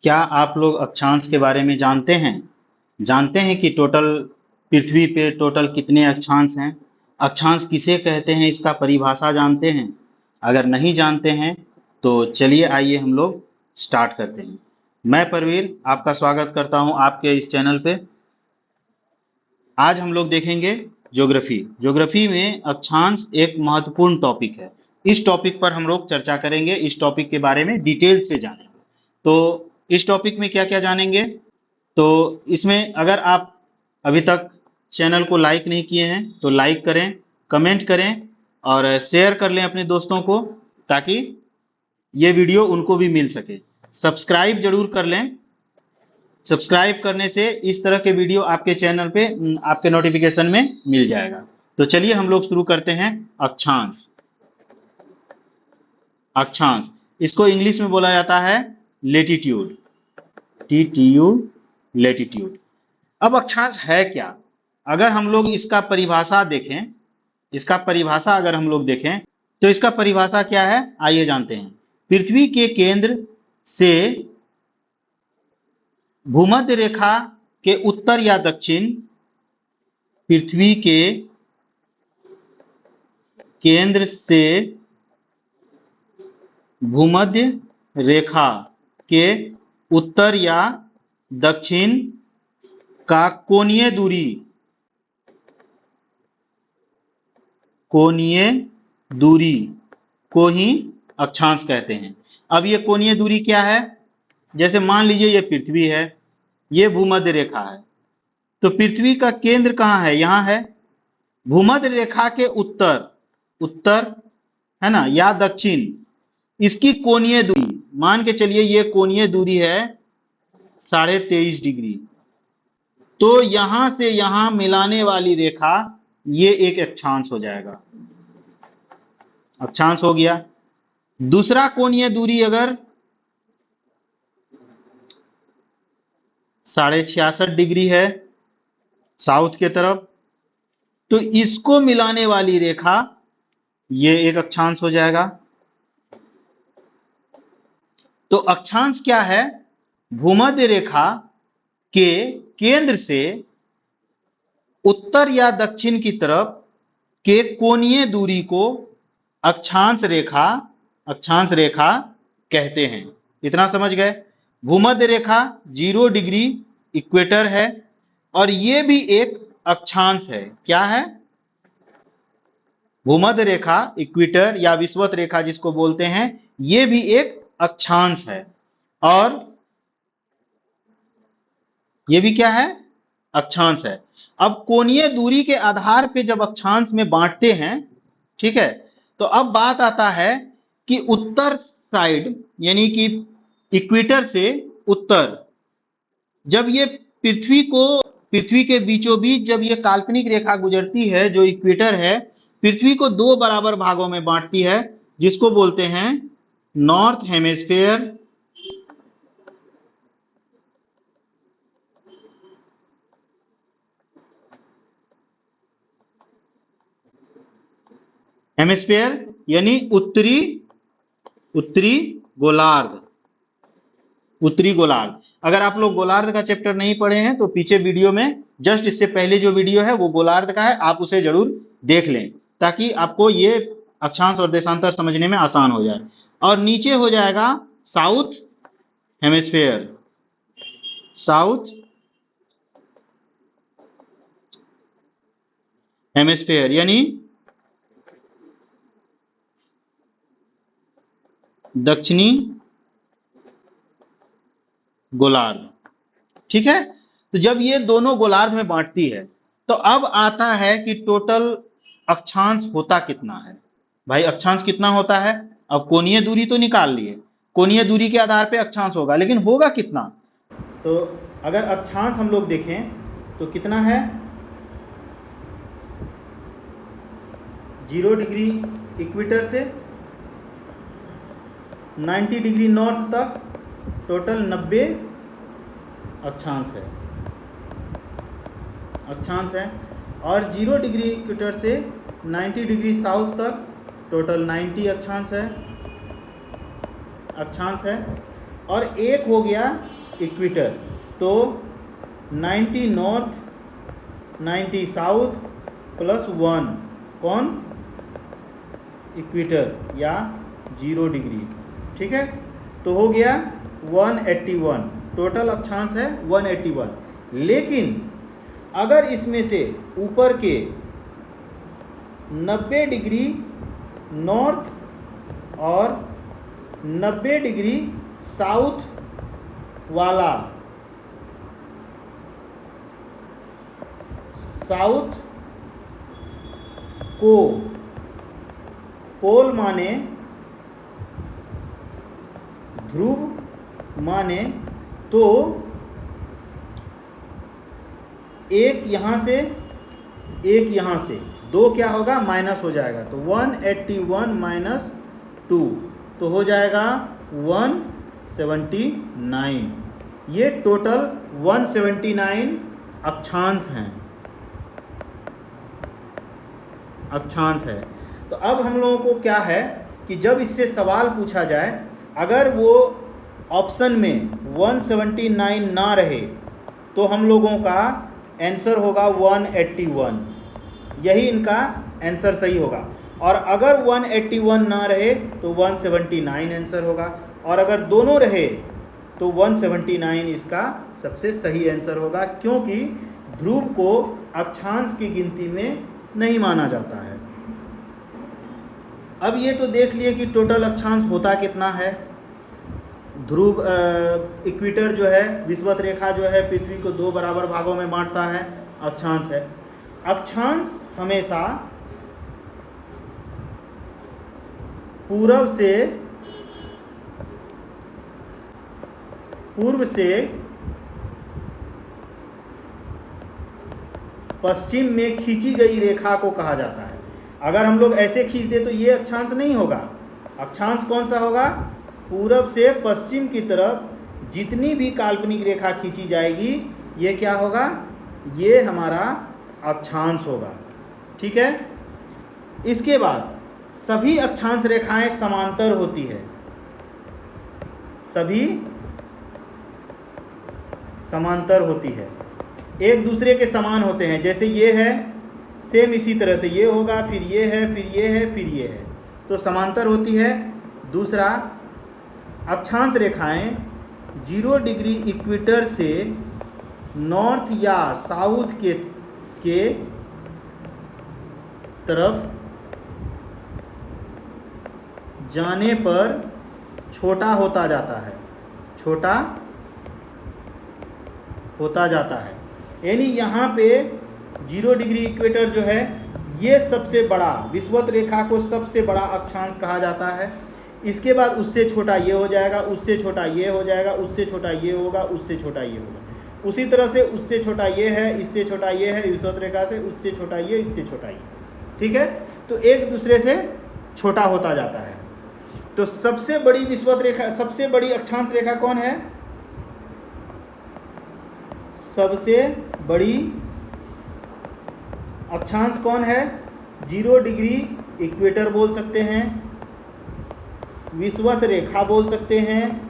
क्या आप लोग अक्षांश के बारे में जानते हैं? जानते हैं कि टोटल पृथ्वी पे टोटल कितने अक्षांश हैं? अक्षांश किसे कहते हैं, इसका परिभाषा जानते हैं? अगर नहीं जानते हैं तो चलिए आइए हम लोग स्टार्ट करते हैं। मैं परवीर आपका स्वागत करता हूं आपके इस चैनल पे। आज हम लोग देखेंगे ज्योग्राफी। ज्योग्राफी में अक्षांश एक महत्वपूर्ण टॉपिक है। इस टॉपिक पर हम लोग चर्चा करेंगे, इस टॉपिक के बारे में डिटेल से जानेंगे। तो इस टॉपिक में क्या क्या जानेंगे, तो इसमें अगर आप अभी तक चैनल को लाइक नहीं किए हैं तो लाइक करें, कमेंट करें और शेयर कर लें अपने दोस्तों को, ताकि ये वीडियो उनको भी मिल सके। सब्सक्राइब जरूर कर लें। सब्सक्राइब करने से इस तरह के वीडियो आपके चैनल पे आपके नोटिफिकेशन में मिल जाएगा। तो चलिए हम लोग शुरू करते हैं। अक्षांश। अक्षांश इसको इंग्लिश में बोला जाता है लेटीट्यूड, TTU, लेटीट्यूड। अब अक्षांश है क्या? अगर हम लोग इसका परिभाषा देखें, अगर हम लोग देखें तो इसका परिभाषा क्या है, आइए जानते हैं। पृथ्वी के केंद्र से भूमध्य रेखा के उत्तर या दक्षिण, पृथ्वी के केंद्र से भूमध्य रेखा के उत्तर या दक्षिण का कोणीय दूरी को ही अक्षांश कहते हैं। अब ये कोणीय दूरी क्या है? जैसे मान लीजिए ये पृथ्वी है, ये भूमध्य रेखा है, तो पृथ्वी का केंद्र कहाँ है? यहाँ है। भूमध्य रेखा के उत्तर है ना, या दक्षिण, इसकी कोणीय दूरी मान के चलिए ये कोणीय दूरी है 23.5 डिग्री। तो यहां से यहां मिलाने वाली रेखा ये एक अक्षांश हो जाएगा। अक्षांश हो गया। दूसरा कोणीय दूरी अगर 66.5 डिग्री है साउथ के तरफ, तो इसको मिलाने वाली रेखा ये एक अक्षांश हो जाएगा। तो अक्षांश क्या है? भूमध्य रेखा के केंद्र से उत्तर या दक्षिण की तरफ के कोणीय दूरी को अक्षांश रेखा कहते हैं। इतना समझ गए? भूमध्य रेखा 0 डिग्री इक्वेटर है और ये भी एक अक्षांश है। क्या है? भूमध्य रेखा, इक्वेटर या विषुवत रेखा जिसको बोलते हैं, ये भी एक अक्षांश है। और ये भी क्या है? अक्षांश है। अब कोणीय दूरी के आधार पे जब अक्षांश में बांटते हैं, ठीक है, तो अब बात आता है कि उत्तर साइड यानी कि इक्वेटर से उत्तर, जब ये पृथ्वी के बीचों बीच जब ये काल्पनिक रेखा गुजरती है, जो इक्वेटर है, पृथ्वी को 2 बराबर भागों में बांटती है, जिसको बोलते हैं नॉर्थ हेमिस्फीयर यानी उत्तरी गोलार्ध। अगर आप लोग गोलार्ध का चैप्टर नहीं पढ़े हैं तो पीछे वीडियो में जस्ट इससे पहले जो वीडियो है वो गोलार्ध का है, आप उसे जरूर देख लें, ताकि आपको ये अक्षांश और देशांतर समझने में आसान हो जाए। और नीचे हो जाएगा साउथ हेमिस्फीयर यानी दक्षिणी गोलार्ध। ठीक है, तो जब ये दोनों गोलार्ध में बांटती है, तो अब आता है कि टोटल अक्षांश होता कितना है। भाई अक्षांश कितना होता है? अब कोणीय दूरी तो निकाल लिए, कोणीय दूरी के आधार पे अक्षांश होगा, लेकिन होगा कितना? तो अगर अक्षांश हम लोग देखें तो कितना है? 0 डिग्री इक्वेटर से 90 डिग्री नॉर्थ तक टोटल 90 अक्षांश है। और 0 डिग्री इक्वेटर से 90 डिग्री साउथ तक टोटल 90 अक्षांश है। और एक हो गया इक्वेटर, तो 90 नॉर्थ 90 साउथ प्लस 1 कौन, इक्वेटर या 0 डिग्री। ठीक है, तो हो गया 181, टोटल अक्षांश है 181। लेकिन अगर इसमें से ऊपर के 90 डिग्री नॉर्थ और 90 डिग्री साउथ वाला, साउथ को पोल माने, ध्रुव माने, तो एक यहां से एक यहां से, दो क्या होगा, माइनस हो जाएगा, तो 181 माइनस 2 तो हो जाएगा 179। ये टोटल 179 अक्षांश हैं, अक्षांश है। तो अब हम लोगों को क्या है कि जब इससे सवाल पूछा जाए, अगर वो ऑप्शन में 179 ना रहे तो हम लोगों का आंसर होगा 181, यही इनका आंसर सही होगा। और अगर 181 ना रहे तो 179 आंसर होगा, और अगर दोनों रहे तो 179 इसका सबसे सही आंसर होगा, क्योंकि ध्रुव को अक्षांश की गिनती में नहीं माना जाता है। अब ये तो देख लिए कि टोटल अक्षांश होता कितना है। ध्रुव इक्वेटर जो है, विषुवत रेखा जो है, पृथ्वी को 2 बराबर भागों में बांटता है, अक्षांश है। अक्षांश हमेशा पूर्व से पश्चिम में खींची गई रेखा को कहा जाता है। अगर हम लोग ऐसे खींच दे तो ये अक्षांश नहीं होगा। अक्षांश कौन सा होगा, पूरब से पश्चिम की तरफ जितनी भी काल्पनिक रेखा खींची जाएगी, ये क्या होगा, ये हमारा अक्षांश होगा। ठीक है, इसके बाद सभी अक्षांश रेखाएं समांतर होती है, सभी समांतर होती है, एक दूसरे के समान होते हैं। जैसे ये है, सेम इसी तरह से ये होगा, फिर ये है, फिर ये है, फिर ये है, तो समांतर होती है। दूसरा, अक्षांश रेखाएं 0 डिग्री इक्वेटर से नॉर्थ या साउथ के तरफ जाने पर छोटा होता जाता है, छोटा होता जाता है। यानी यहाँ पे 0 डिग्री इक्वेटर जो है, ये सबसे बड़ा, विषुवत रेखा को सबसे बड़ा अक्षांश कहा जाता है। इसके बाद उससे छोटा ये हो जाएगा, उससे छोटा ये हो जाएगा, उससे छोटा ये होगा, उससे छोटा ये होगा। उसी तरह से उससे छोटा ये है, इससे छोटा ये है, विषुवत रेखा से उससे छोटा ये, इससे छोटा ये। ठीक है, तो एक दूसरे से छोटा होता जाता है। तो सबसे बड़ी विषुवत रेखा, सबसे बड़ी अक्षांश रेखा कौन है, सबसे बड़ी अक्षांश कौन है, 0 डिग्री इक्वेटर बोल सकते हैं, विषुवत रेखा बोल सकते हैं,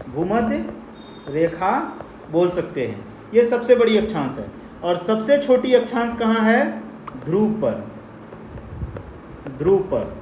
भूमध्य रेखा बोल सकते हैं। ये सबसे बड़ी अक्षांश है। और सबसे छोटी अक्षांश कहाँ है, ध्रुव पर, ध्रुव पर।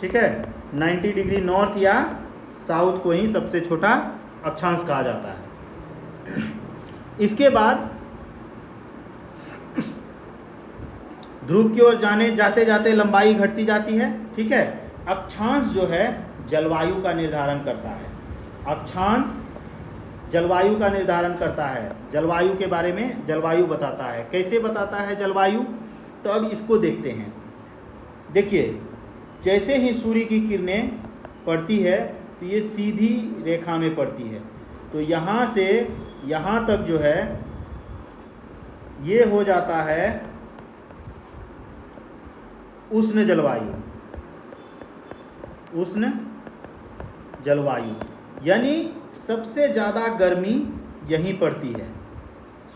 ठीक है, 90 डिग्री नॉर्थ या साउथ को ही सबसे छोटा अक्षांश कहा जाता है। इसके बाद ध्रुव की ओर जाते जाते लंबाई घटती जाती है। ठीक है, अक्षांश जो है जलवायु का निर्धारण करता है, अक्षांश जलवायु का निर्धारण करता है, जलवायु के बारे में जलवायु बताता है। कैसे बताता है जलवायु, तो अब इसको देखते हैं। देखिए, जैसे ही सूर्य की किरणें पड़ती है तो ये सीधी रेखा में पड़ती है, तो यहाँ से यहाँ तक जो है ये हो जाता है उष्ण जलवायु, उष्ण जलवायु। यानी सबसे ज़्यादा गर्मी यहीं पड़ती है,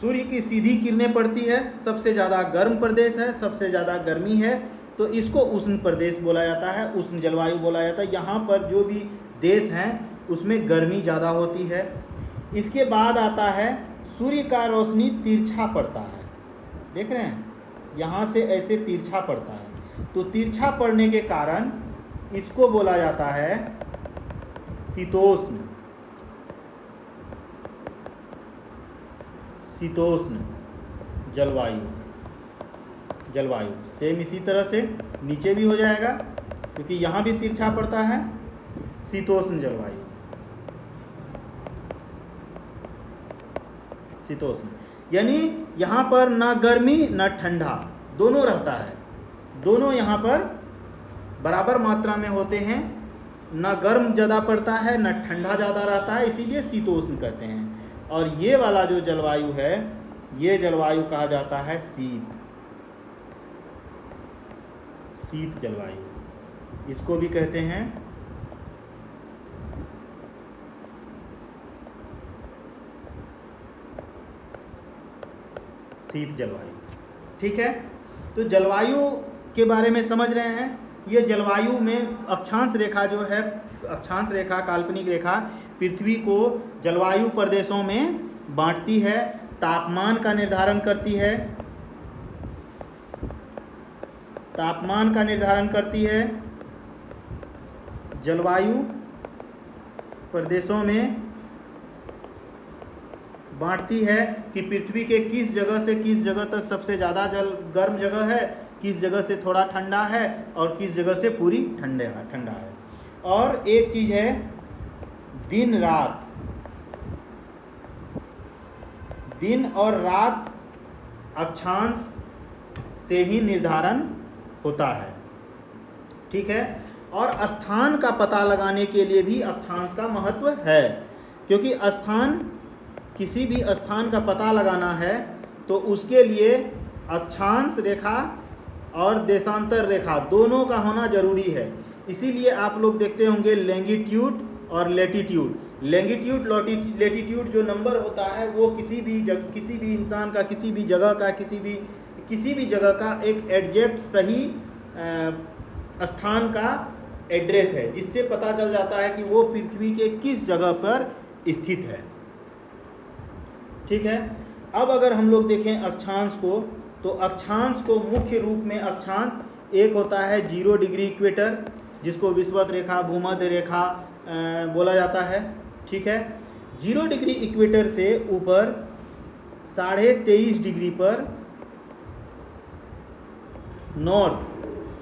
सूर्य की सीधी किरणें पड़ती है, सबसे ज़्यादा गर्म प्रदेश है, सबसे ज़्यादा गर्मी है, तो इसको उष्ण प्रदेश बोला जाता है, उष्ण जलवायु बोला जाता है। यहाँ पर जो भी देश हैं उसमें गर्मी ज़्यादा होती है। इसके बाद आता है सूर्य का रोशनी तिरछा पड़ता है, देख रहे हैं, यहाँ से ऐसे तिरछा पड़ता है, तो तिरछा पड़ने के कारण इसको बोला जाता है शीतोष्ण। शीतोष्ण जलवायु सेम इसी तरह से नीचे भी हो जाएगा, क्योंकि यहाँ भी तिरछा पड़ता है। शीतोष्ण जलवायु, शीतोष्ण यानी यहाँ पर न गर्मी न ठंडा, दोनों रहता है, दोनों यहाँ पर बराबर मात्रा में होते हैं, न गर्म ज़्यादा पड़ता है न ठंडा ज़्यादा रहता है, इसीलिए शीतोष्ण कहते हैं। और ये वाला जो जलवायु है, ये जलवायु कहा जाता है शीत जलवायु, इसको भी कहते हैं शीत जलवायु। ठीक है, तो जलवायु के बारे में समझ रहे हैं। ये जलवायु में अक्षांश रेखा जो है, अक्षांश रेखा, काल्पनिक रेखा पृथ्वी को जलवायु प्रदेशों में बांटती है, तापमान का निर्धारण करती है, तापमान का निर्धारण करती है, जलवायु प्रदेशों में बांटती है कि पृथ्वी के किस जगह से किस जगह तक सबसे ज़्यादा गर्म जगह है, किस जगह से थोड़ा ठंडा है और किस जगह से पूरी ठंडा है। और एक चीज़ है, दिन और रात अक्षांश से ही निर्धारण होता है। ठीक है, और स्थान का पता लगाने के लिए भी अक्षांश का महत्व है, क्योंकि किसी भी स्थान का पता लगाना है तो उसके लिए अक्षांश रेखा और देशांतर रेखा दोनों का होना जरूरी है। इसीलिए आप लोग देखते होंगे लैंगिट्यूड और लैटिट्यूड। लैंगिट्यूड लैटिट्यूड जो नंबर होता है वो किसी भी इंसान का, किसी भी जगह का एक एग्जैक्ट सही स्थान का एड्रेस है, जिससे पता चल जाता है कि वो पृथ्वी के किस जगह पर स्थित है। ठीक है, अब अगर हम लोग देखें अक्षांश को, तो अक्षांश को मुख्य रूप में अक्षांश एक होता है 0 डिग्री इक्वेटर, जिसको विषुवत रेखा, भूमध्य रेखा बोला जाता है। ठीक है, 0 डिग्री इक्वेटर से ऊपर 23.5 डिग्री पर नॉर्थ,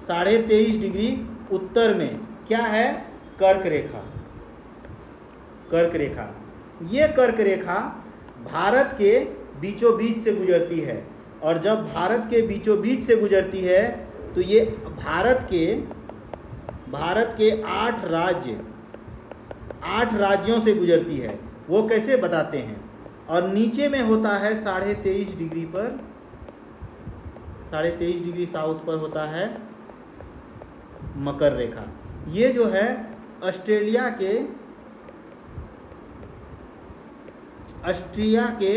23.5 डिग्री उत्तर में क्या है, कर्क रेखा। कर्क रेखा, ये कर्क रेखा भारत के बीचों बीच से गुजरती है, और जब भारत के बीचों बीच से गुजरती है तो ये भारत के 8 राज्यों से गुजरती है। वो कैसे बताते हैं, और नीचे में होता है 23.5 डिग्री पर, 23.5 डिग्री साउथ पर होता है मकर रेखा। ये जो है ऑस्ट्रिया के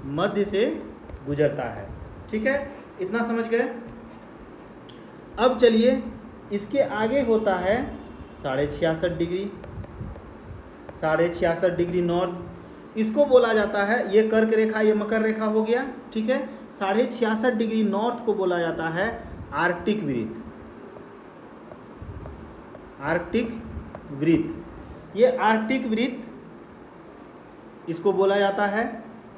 मध्य से गुजरता है। ठीक है, इतना समझ गए। अब चलिए, इसके आगे होता है 66.5 डिग्री, 66.5 डिग्री नॉर्थ, इसको बोला जाता है, ये कर्क रेखा, ये मकर रेखा हो गया। ठीक है, 66.5 डिग्री नॉर्थ को बोला जाता है आर्कटिक वृत्त। आर्कटिक वृत्त, ये आर्कटिक वृत्त इसको बोला जाता है।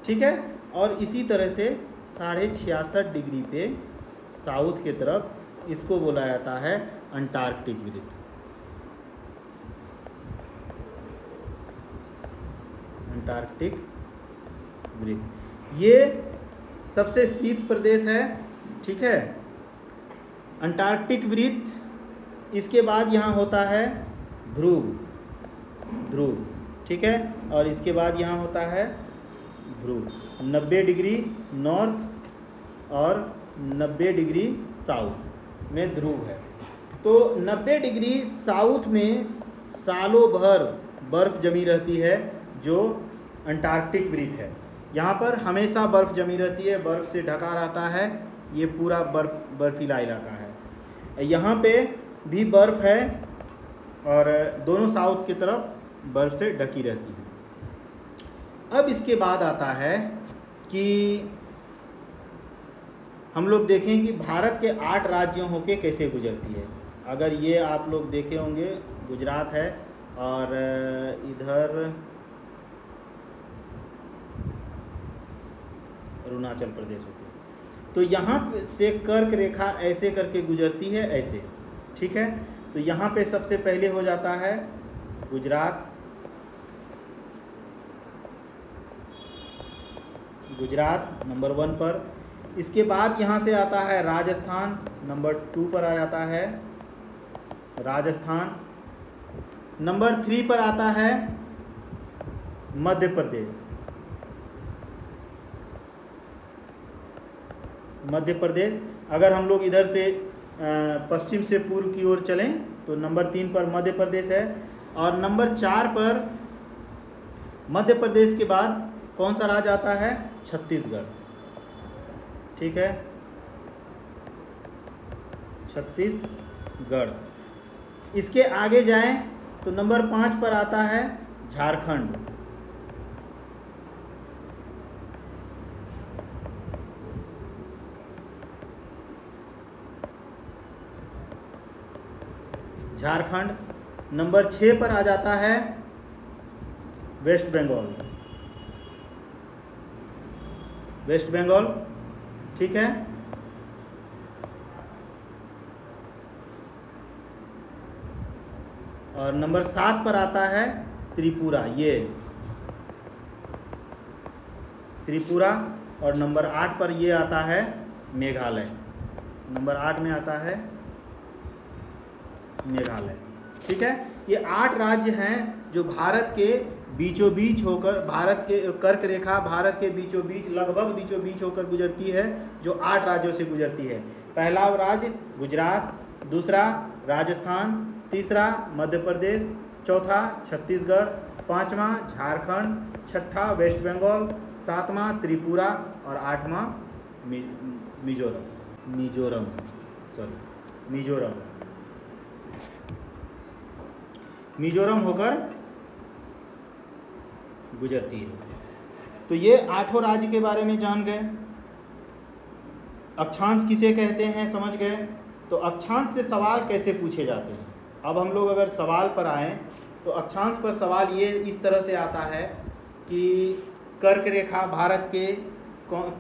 ठीक है, और इसी तरह से 66.5 डिग्री पे साउथ के तरफ इसको बोला जाता है अंटार्कटिक वृत्त। अंटार्कटिक वृत्त ये सबसे शीत प्रदेश है। ठीक है, अंटार्कटिक वृत्त, इसके बाद यहाँ होता है ध्रुव। ठीक है, और इसके बाद यहाँ होता है ध्रुव। 90 डिग्री नॉर्थ और 90 डिग्री साउथ में ध्रुव है। तो 90 डिग्री साउथ में सालों भर बर्फ जमी रहती है, जो अंटार्कटिक वृत्त है। यहाँ पर हमेशा बर्फ जमी रहती है, बर्फ से ढका रहता है, ये पूरा बर्फीला इलाका है। यहाँ पे भी बर्फ है, और दोनों साउथ की तरफ बर्फ से ढकी रहती है। अब इसके बाद आता है कि हम लोग देखें कि भारत के 8 राज्यों होके कैसे गुजरती है। अगर ये आप लोग देखे होंगे, गुजरात है और इधर अरुणाचल प्रदेश होती है। तो यहाँ से कर्क रेखा ऐसे करके गुजरती है, ऐसे, ठीक है। तो यहाँ पे सबसे पहले हो जाता है गुजरात, गुजरात नंबर 1 पर। इसके बाद यहाँ से आता है राजस्थान, नंबर 2 पर आ जाता है राजस्थान। नंबर 3 पर आता है मध्य प्रदेश, मध्य प्रदेश। अगर हम लोग इधर से पश्चिम से पूर्व की ओर चलें तो नंबर 3 पर मध्य प्रदेश है। और नंबर 4 पर मध्य प्रदेश के बाद कौन सा राज्य आता है? छत्तीसगढ़, ठीक है, छत्तीसगढ़। इसके आगे जाएं तो नंबर 5 पर आता है झारखंड, झारखंड। नंबर 6 पर आ जाता है वेस्ट बंगाल, वेस्ट बंगाल, ठीक है। और नंबर 7 पर आता है त्रिपुरा, ये त्रिपुरा। और नंबर 8 पर ये आता है मेघालय, नंबर 8 में आता है मेघालय, ठीक है। ये 8 राज्य हैं जो भारत के बीचों बीच होकर, भारत के कर्क रेखा भारत के बीचों बीच, लगभग बीचों बीच होकर गुजरती है, जो 8 राज्यों से गुजरती है। पहला राज्य गुजरात, दूसरा राजस्थान, तीसरा मध्य प्रदेश, चौथा छत्तीसगढ़, पांचवा झारखंड, छठा वेस्ट बंगाल, सातवां त्रिपुरा और आठवां मिजोरम, मिजोरम होकर गुजरती है। तो ये 8 राज्य के बारे में जान गए। अक्षांश किसे कहते हैं समझ गए। तो अक्षांश से सवाल कैसे पूछे जाते हैं। अब हम लोग अगर सवाल पर आए तो अक्षांश पर सवाल ये इस तरह से आता है कि कर्क रेखा भारत के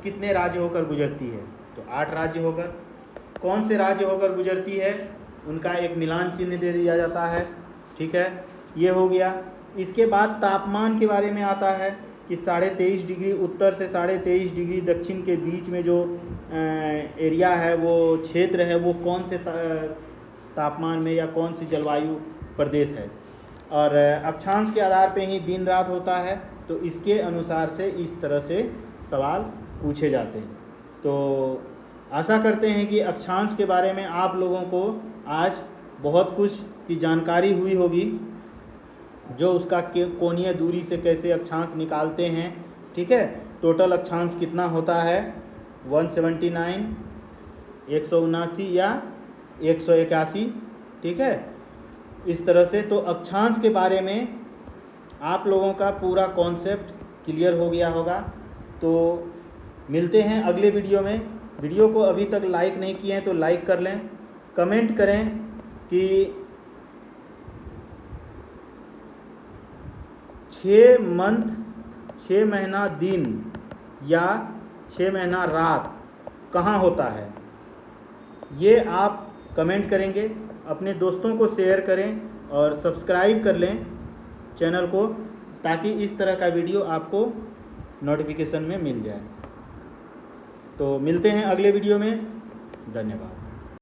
कितने राज्य होकर गुजरती है। तो 8 राज्य होकर, कौन से राज्य होकर गुजरती है उनका एक मिलान चिन्ह दे दिया जाता है, ठीक है, ये हो गया। इसके बाद तापमान के बारे में आता है कि 23.5 डिग्री उत्तर से 23.5 डिग्री दक्षिण के बीच में जो एरिया है, वो क्षेत्र है, वो कौन से तापमान में या कौन सी जलवायु प्रदेश है। और अक्षांश के आधार पे ही दिन रात होता है, तो इसके अनुसार से इस तरह से सवाल पूछे जाते हैं। तो आशा करते हैं कि अक्षांश के बारे में आप लोगों को आज बहुत कुछ की जानकारी हुई होगी, जो उसका कोणीय दूरी से कैसे अक्षांश निकालते हैं, ठीक है। टोटल अक्षांश कितना होता है 179, 179 या 181, ठीक है, इस तरह से। तो अक्षांश के बारे में आप लोगों का पूरा कॉन्सेप्ट क्लियर हो गया होगा। तो मिलते हैं अगले वीडियो में। वीडियो को अभी तक लाइक नहीं किए हैं तो लाइक कर लें, कमेंट करें कि 6 महीना दिन या 6 महीना रात कहाँ होता है, ये आप कमेंट करेंगे। अपने दोस्तों को शेयर करें और सब्सक्राइब कर लें चैनल को, ताकि इस तरह का वीडियो आपको नोटिफिकेशन में मिल जाए। तो मिलते हैं अगले वीडियो में। धन्यवाद।